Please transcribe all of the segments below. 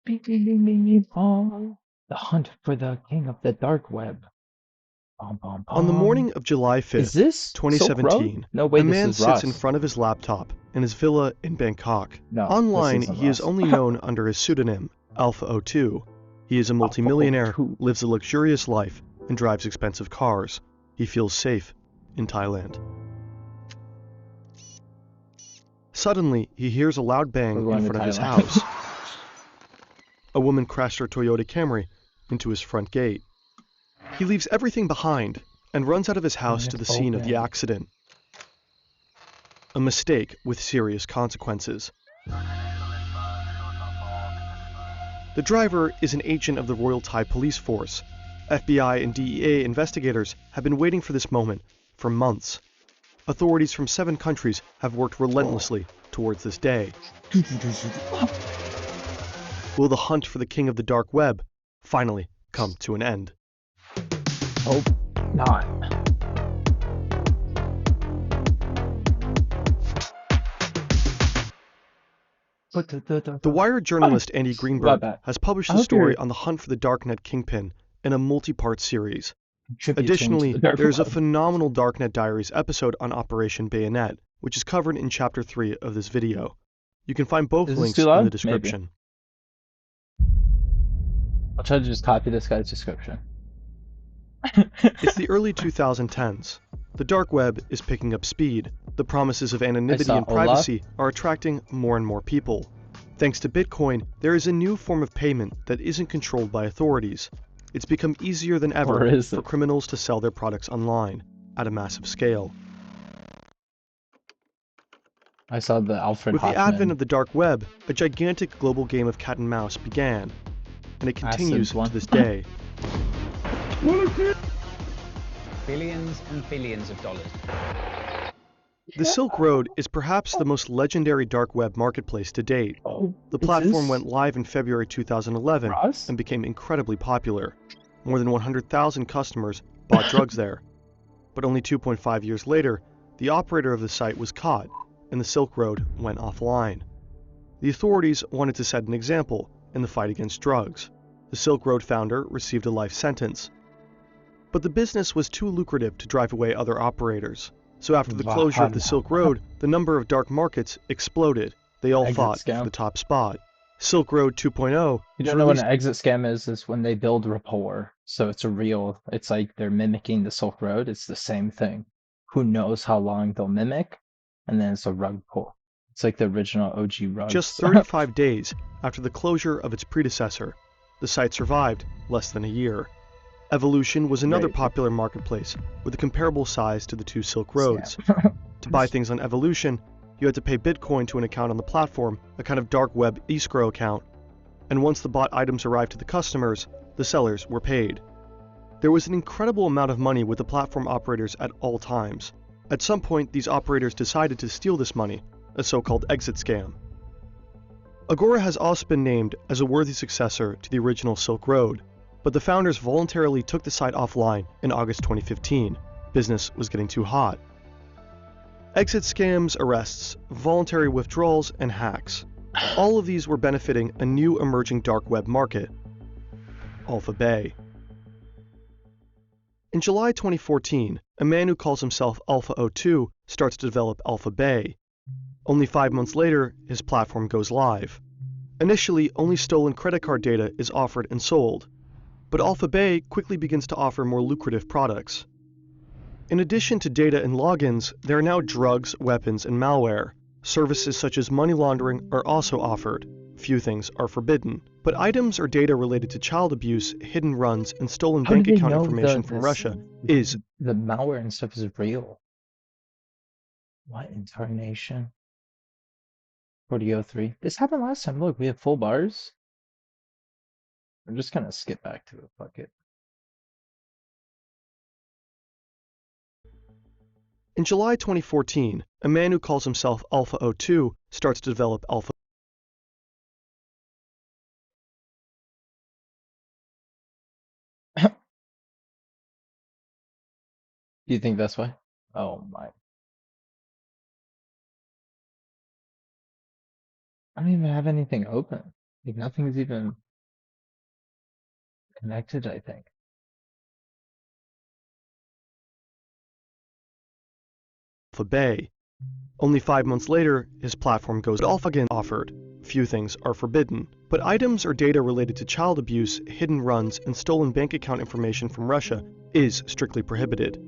The hunt for the king of the dark web. Pom pom On the pom. morning of July Is 5th, this Silk Road? 2017, No, a wait, this man is sits in Rust. front of his laptop in his villa in Bangkok. No, this Online, isn't he is Rust. only known under his pseudonym, Alpha02. He is a Alpha multimillionaire, O2. lives a luxurious life, and drives expensive cars. He feels safe in Thailand. Suddenly, he hears a loud We're bang in going to front of his Thailand. house. A woman crashed her Toyota Camry into his front gate. He leaves everything behind and runs out of his house to the scene of the accident. A mistake with serious consequences. The driver is an agent of the Royal Thai Police Force. FBI and DEA investigators have been waiting for this moment for months. Authorities from 7 countries have worked relentlessly towards this day. Will the hunt for the king of the dark web finally come to an end? Hope not. The Wired journalist Andy About Greenberg that. has published I a hope story you're on the hunt for the darknet kingpin in a multi-part series. contributing to Additionally, the dark there is a web. phenomenal Darknet Diaries episode on Operation Bayonet, which is covered in Chapter 3 of this video. You can find both Is this too links in the loud? Maybe. description. I'll try to just copy this guy's description. It's the early 2010s. The dark web is picking up speed. The promises of anonymity and Olaf. privacy are attracting more and more people. Thanks to Bitcoin, there is a new form of payment that isn't controlled by authorities. It's become easier than Or ever is for it? criminals to sell their products online at a massive scale. I saw the Alfred With the Hoffman advent of the dark web, a gigantic global game of cat and mouse began, and it continues one. to this day. Billions and billions of dollars. The Silk Road is perhaps the most legendary dark web marketplace to date. Oh, The is platform this went live in February 2011 Rust? and became incredibly popular. More than 100,000 customers bought drugs there. But only 2.5 years later, the operator of the site was caught, and the Silk Road went offline. The authorities wanted to set an example in the fight against drugs. The Silk Road founder received a life sentence. But the business was too lucrative to drive away other operators. So after the closure of the Silk Road, the number of dark markets exploded. They all Exit fought scam. for the top spot. Silk Road 2.0 You was don't know what released. an exit scam is when they build rapport. So it's like they're mimicking the Silk Road. It's the same thing. Who knows how long they'll mimic? And then it's a rug pull. It's like the original OG rugs. Just 35 days after the closure of its predecessor. The site survived less than a year. Evolution was another Right. popular marketplace with a comparable size to the two Silk Roads. Scam. To buy things on Evolution, you had to pay Bitcoin to an account on the platform, a kind of dark web escrow account. And once the bought items arrived to the customers, the sellers were paid. There was an incredible amount of money with the platform operators at all times. At some point, these operators decided to steal this money, a so-called exit scam. Agora has also been named as a worthy successor to the original Silk Road, but the founders voluntarily took the site offline in August 2015. Business was getting too hot. Exit scams, arrests, voluntary withdrawals, and hacks. All of these were benefiting a new emerging dark web market, Alpha Bay. In July 2014, a man who calls himself Alpha02 starts to develop Alpha Bay. Only 5 months later, his platform goes live. Initially, only stolen credit card data is offered and sold, but Alpha Bay quickly begins to offer more lucrative products. In addition to data and logins, there are now drugs, weapons, and malware. Services such as money laundering are also offered. Few things are forbidden, but items or data related to child abuse, hidden runs, and stolen How bank do they account know information from Russia is the malware and stuff is real? What in tarnation? 4003. This happened last time. Look, we have full bars. I'm just gonna skip back to it. Fuck it. In July 2014, a man who calls himself Alpha02 starts to develop Alpha. Do you think that's why? Oh my. I don't even have anything open. Like nothing's even connected, I think. Alpha Bay. Only 5 months later, his platform goes Alpha again offered. Few things are forbidden, but items or data related to child abuse, hidden runs, and stolen bank account information from Russia is strictly prohibited.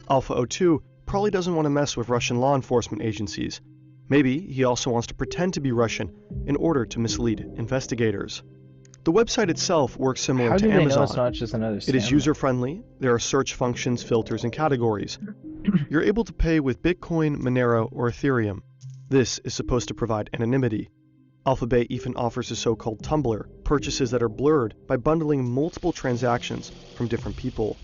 Alpha 02 probably doesn't want to mess with Russian law enforcement agencies. Maybe he also wants to pretend to be Russian in order to mislead investigators. The website itself works similar How to do they know it's Amazon. not just another It is scam? user-friendly, there are search functions, filters, and categories. You're able to pay with Bitcoin, Monero, or Ethereum. This is supposed to provide anonymity. Alpha Bay even offers a so-called tumbler, purchases that are blurred by bundling multiple transactions from different people.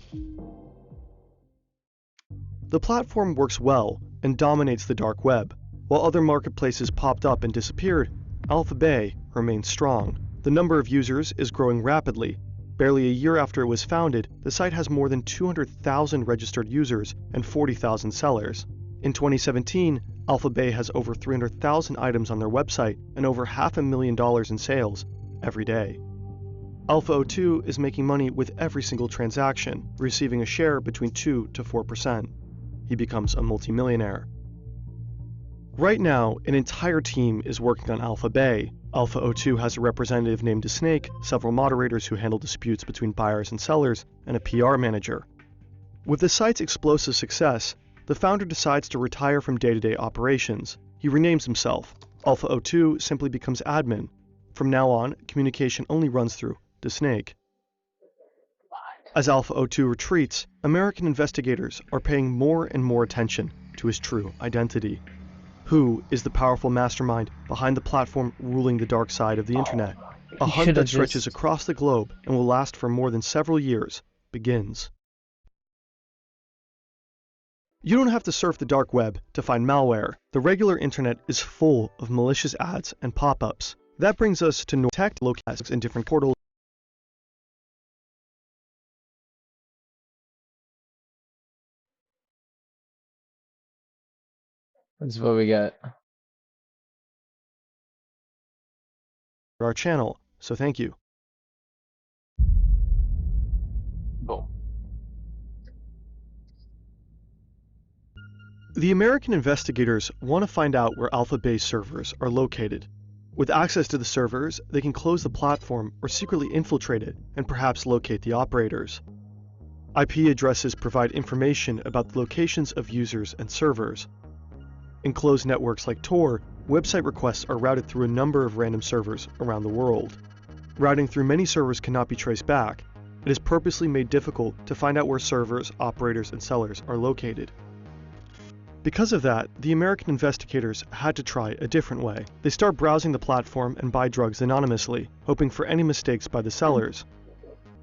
The platform works well and dominates the dark web. While other marketplaces popped up and disappeared, Alpha Bay remains strong. The number of users is growing rapidly. Barely a year after it was founded, the site has more than 200,000 registered users and 40,000 sellers. In 2017, Alpha Bay has over 300,000 items on their website and over $500,000 in sales every day. Alpha 02 is making money with every single transaction, receiving a share between 2 to 4%. He becomes a multimillionaire. Right now, an entire team is working on Alpha Bay. Alpha 02 has a representative named Snake, several moderators who handle disputes between buyers and sellers, and a PR manager. With the site's explosive success, the founder decides to retire from day-to-day operations. He renames himself. Alpha 02 simply becomes admin. From now on, communication only runs through the Snake. As Alpha 02 retreats, American investigators are paying more and more attention to his true identity. Who is the powerful mastermind behind the platform ruling the dark side of the internet? A He hunt should that have stretches just... across the globe and will last for more than several years begins. You don't have to surf the dark web to find malware. The regular internet is full of malicious ads and pop-ups. That brings us to tech locales in different portals. That's what we get. Our channel, so thank you. Boom. The American investigators want to find out where Alpha Bay servers are located. With access to the servers, they can close the platform or secretly infiltrate it and perhaps locate the operators. IP addresses provide information about the locations of users and servers. In closed networks like Tor, website requests are routed through a number of random servers around the world. Routing through many servers cannot be traced back. It is purposely made difficult to find out where servers, operators, and sellers are located. Because of that, the American investigators had to try a different way. They start browsing the platform and buy drugs anonymously, hoping for any mistakes by the sellers.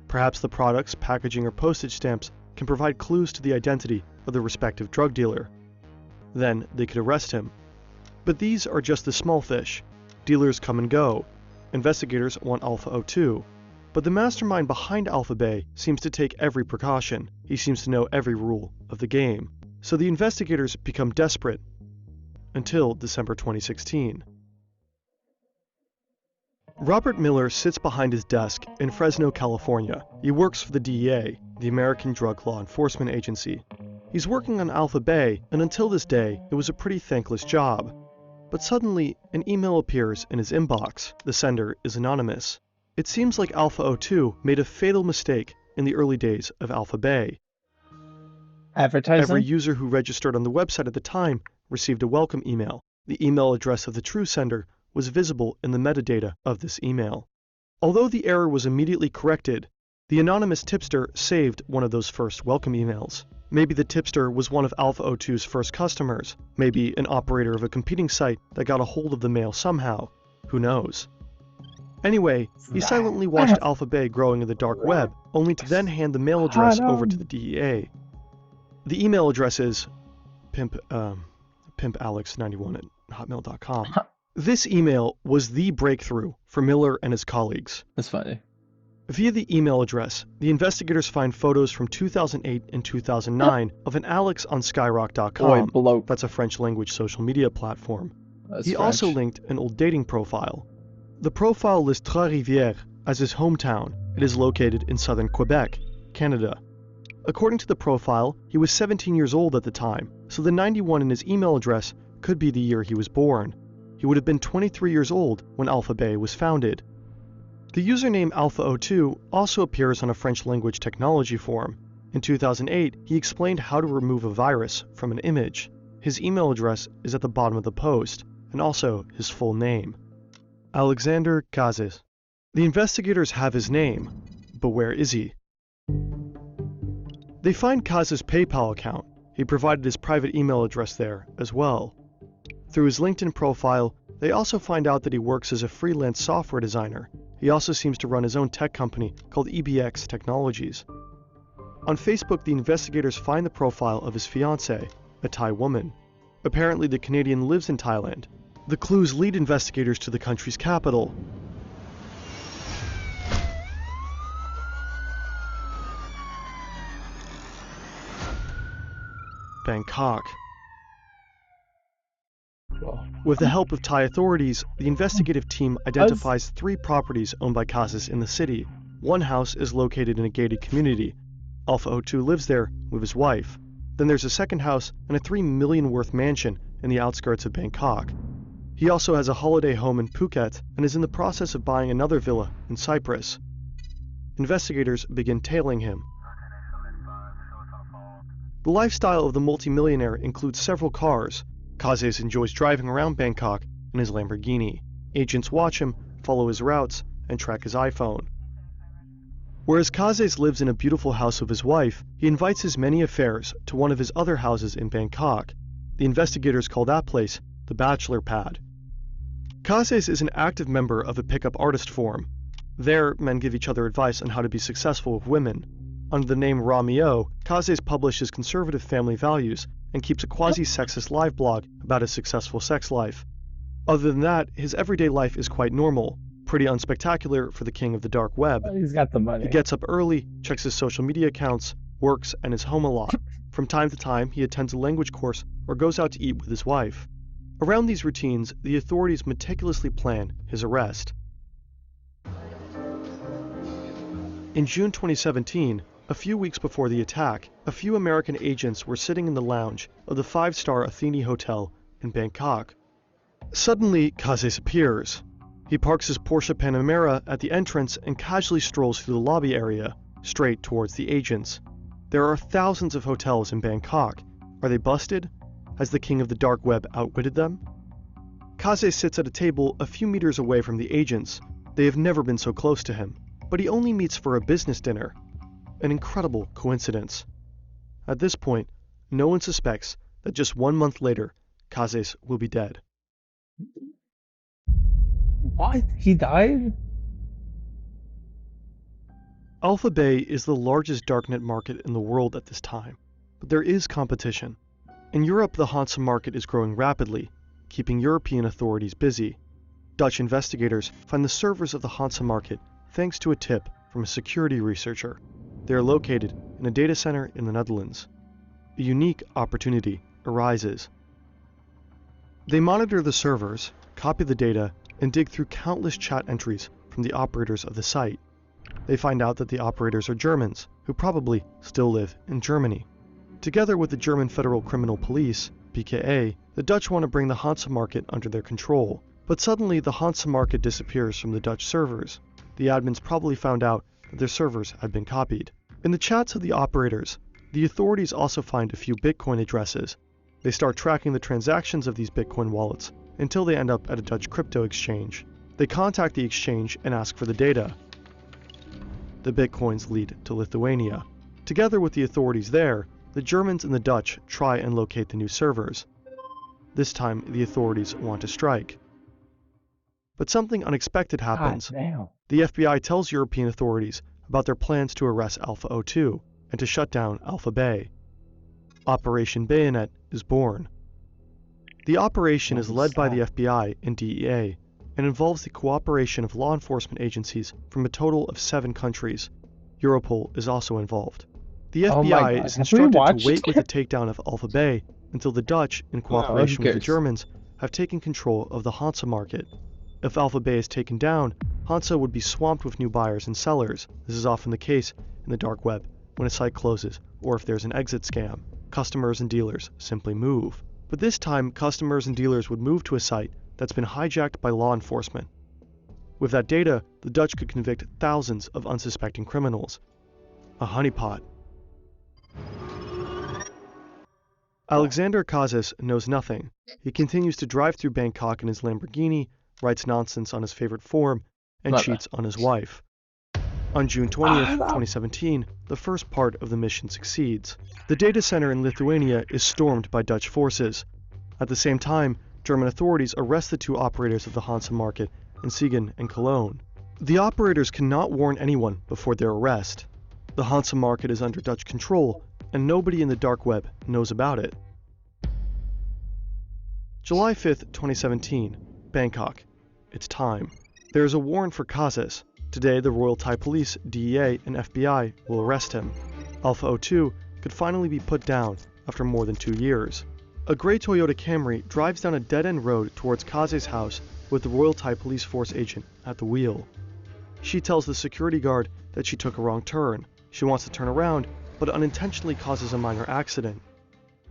Perhaps the products, packaging, or postage stamps can provide clues to the identity of the respective drug dealer. Then they could arrest him. But these are just the small fish. Dealers come and go. Investigators want Alpha 02. But the mastermind behind Alpha Bay seems to take every precaution. He seems to know every rule of the game. So the investigators become desperate until December 2016. Robert Miller sits behind his desk in Fresno, California. He works for the DEA, the American Drug Law Enforcement Agency. He's working on Alpha Bay, and until this day, it was a pretty thankless job. But suddenly, an email appears in his inbox. The sender is anonymous. It seems like Alpha 02 made a fatal mistake in the early days of Alpha Bay. Advertising? Every user who registered on the website at the time received a welcome email. The email address of the true sender was visible in the metadata of this email. Although the error was immediately corrected, the anonymous tipster saved one of those first welcome emails. Maybe the tipster was one of Alpha 02's first customers, maybe an operator of a competing site that got a hold of the mail somehow. Who knows? Anyway, he silently watched Alpha Bay growing in the dark web, only to then hand the mail address over to the DEA. The email address is pimpalex91@hotmail.com. This email was the breakthrough for Miller and his colleagues. That's funny. Via the email address, the investigators find photos from 2008 and 2009 of an Alex on Skyrock.com. Boy, That's a French-language social media platform. That's He French. also linked an old dating profile. The profile lists Trois-Rivières as his hometown. It is located in southern Quebec, Canada. According to the profile, he was 17 years old at the time, so the 91 in his email address could be the year he was born. He would have been 23 years old when Alpha Bay was founded. The username Alpha02 also appears on a French language technology forum. In 2008, he explained how to remove a virus from an image. His email address is at the bottom of the post, and also his full name. Alexander Cazes. The investigators have his name, but where is he? They find Cazes' PayPal account. He provided his private email address there as well. Through his LinkedIn profile, they also find out that he works as a freelance software designer. He also seems to run his own tech company called EBX Technologies. On Facebook, the investigators find the profile of his fiancée, a Thai woman. Apparently, the Canadian lives in Thailand. The clues lead investigators to the country's capital. Bangkok. Well, With the help of Thai authorities, the investigative team identifies 3 properties owned by Cazes in the city. One house is located in a gated community. Alpha02 lives there with his wife. Then there's a second house and a $3 million worth mansion in the outskirts of Bangkok. He also has a holiday home in Phuket and is in the process of buying another villa in Cyprus. Investigators begin tailing him. The lifestyle of the multimillionaire includes several cars. Cazes enjoys driving around Bangkok in his Lamborghini. Agents watch him, follow his routes, and track his iPhone. Whereas Cazes lives in a beautiful house with his wife, he invites his many affairs to one of his other houses in Bangkok. The investigators call that place the Bachelor Pad. Cazes is an active member of a pickup artist forum. There, men give each other advice on how to be successful with women. Under the name Ramio, Cazes publishes conservative family values and keeps a quasi-sexist live blog about his successful sex life. Other than that, his everyday life is quite normal, pretty unspectacular for the king of the dark web. he's got the money. He gets up early, checks his social media accounts, works, and is home a lot. From time to time, he attends a language course or goes out to eat with his wife. Around these routines, the authorities meticulously plan his arrest. In June 2017, a few weeks before the attack, a few American agents were sitting in the lounge of the 5-star Athene Hotel in Bangkok. Suddenly, Cazes appears. He parks his Porsche Panamera at the entrance and casually strolls through the lobby area, straight towards the agents. There are thousands of hotels in Bangkok. Are they busted? Has the king of the dark web outwitted them? Cazes sits at a table a few meters away from the agents. They have never been so close to him, but he only meets for a business dinner. An incredible coincidence. At this point, no one suspects that just 1 month later, Cazes will be dead. What? He died? Alpha Bay is the largest darknet market in the world at this time, but there is competition. In Europe, the Hansa market is growing rapidly, keeping European authorities busy. Dutch investigators find the servers of the Hansa market thanks to a tip from a security researcher. They are located in a data center in the Netherlands. A unique opportunity arises. They monitor the servers, copy the data, and dig through countless chat entries from the operators of the site. They find out that the operators are Germans, who probably still live in Germany. Together with the German Federal Criminal Police, BKA, the Dutch want to bring the Hansa market under their control. But suddenly, the Hansa market disappears from the Dutch servers. The admins probably found out that their servers had been copied. In the chats of the operators, the authorities also find a few Bitcoin addresses. They start tracking the transactions of these Bitcoin wallets until they end up at a Dutch crypto exchange. They contact the exchange and ask for the data. The Bitcoins lead to Lithuania. Together with the authorities there, the Germans and the Dutch try and locate the new servers. This time, the authorities want to strike. But something unexpected happens. God damn. The FBI tells European authorities about their plans to arrest Alpha02 and to shut down Alpha Bay. Operation Bayonet is born. The operation is led by the FBI and DEA and involves the cooperation of law enforcement agencies from a total of 7 countries. Europol is also involved. The Oh my FBI God. is Have we instructed to watched wait with the it? takedown of Alpha Bay until the Dutch, in Wow, cooperation with the good. Germans, have taken control of the Hansa market. If Alpha Bay is taken down, Hansa would be swamped with new buyers and sellers. This is often the case in the dark web when a site closes, or if there's an exit scam. Customers and dealers simply move. But this time, customers and dealers would move to a site that's been hijacked by law enforcement. With that data, the Dutch could convict thousands of unsuspecting criminals. A honeypot. Alexander Kazis knows nothing. He continues to drive through Bangkok in his Lamborghini, writes nonsense on his favorite forum, and cheats on his wife. On June 20th, 2017, the first part of the mission succeeds. The data center in Lithuania is stormed by Dutch forces. At the same time, German authorities arrest the two operators of the Hansa market in Siegen and Cologne. The operators cannot warn anyone before their arrest. The Hansa market is under Dutch control, and nobody in the dark web knows about it. July 5th, 2017, Bangkok. It's time. There is a warrant for Kazis. Today, the Royal Thai Police, DEA, and FBI will arrest him. Alpha 02 could finally be put down after more than 2 years. A gray Toyota Camry drives down a dead-end road towards Kazis' house with the Royal Thai Police Force agent at the wheel. She tells the security guard that she took a wrong turn. She wants to turn around, but unintentionally causes a minor accident.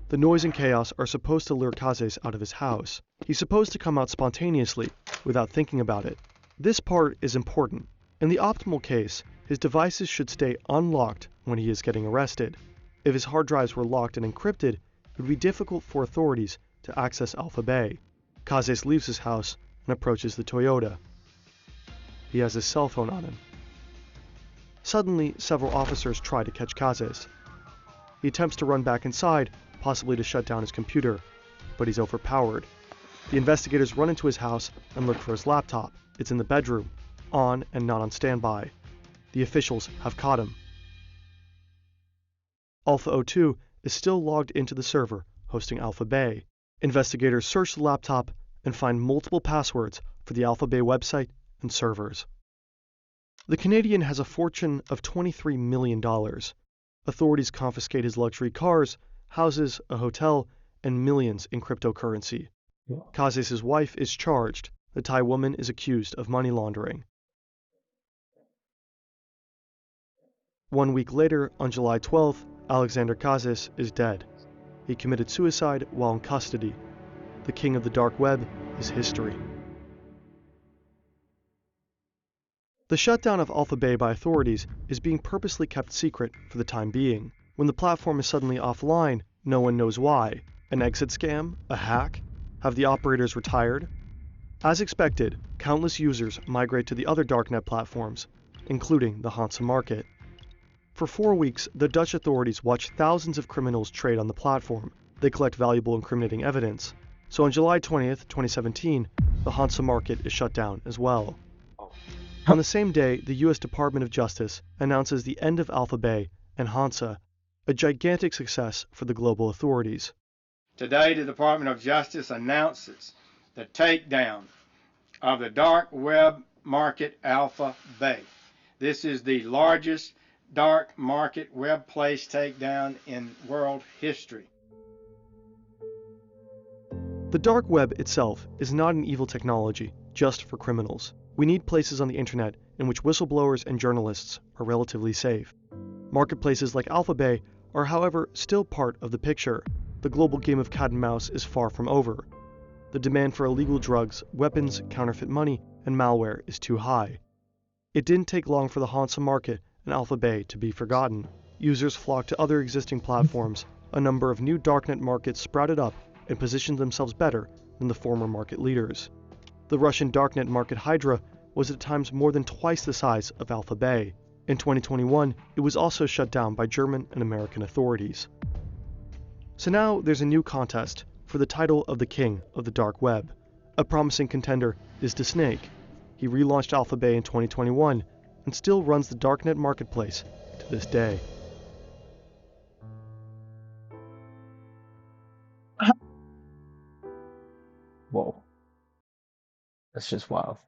The noise and chaos are supposed to lure Kazis out of his house. He's supposed to come out spontaneously, without thinking about it. This part is important. In the optimal case, his devices should stay unlocked when he is getting arrested. If his hard drives were locked and encrypted, it would be difficult for authorities to access Alpha Bay. Kazis leaves his house and approaches the Toyota. He has his cell phone on him. Suddenly, several officers try to catch Kazis. He attempts to run back inside, possibly to shut down his computer, but he's overpowered. The investigators run into his house and look for his laptop. It's in the bedroom, on and not on standby. The officials have caught him. Alpha 02 is still logged into the server hosting Alpha Bay. Investigators search the laptop and find multiple passwords for the Alpha Bay website and servers. The Canadian has a fortune of $23 million. Authorities confiscate his luxury cars, houses, a hotel, and millions in cryptocurrency. Kazis' wife is charged. The Thai woman is accused of money laundering. 1 week later, on July 12th, Alexander Kazis is dead. He committed suicide while in custody. The king of the dark web is history. The shutdown of Alpha Bay by authorities is being purposely kept secret for the time being. When the platform is suddenly offline, no one knows why. An exit scam? A hack? Have the operators retired? As expected, countless users migrate to the other darknet platforms, including the Hansa market. For 4 weeks, the Dutch authorities watch thousands of criminals trade on the platform. They collect valuable incriminating evidence. So on July 20th, 2017, the Hansa market is shut down as well. On the same day, the US Department of Justice announces the end of Alpha Bay and Hansa, a gigantic success for the global authorities. Today, the Department of Justice announces the takedown of the dark web market Alpha Bay. This is the largest dark market web place takedown in world history. The dark web itself is not an evil technology just for criminals. We need places on the internet in which whistleblowers and journalists are relatively safe. Marketplaces like Alpha Bay are, however, still part of the picture. The global game of cat and mouse is far from over. The demand for illegal drugs, weapons, counterfeit money, and malware is too high. It didn't take long for the Hansa market and Alpha Bay to be forgotten. Users flocked to other existing platforms. A number of new darknet markets sprouted up and positioned themselves better than the former market leaders. The Russian darknet market Hydra was at times more than twice the size of Alpha Bay. In 2021, it was also shut down by German and American authorities. So now there's a new contest for the title of the king of the dark web. A promising contender is DeSnake. He relaunched Alpha Bay in 2021 and still runs the darknet marketplace to this day. Whoa. That's just wild.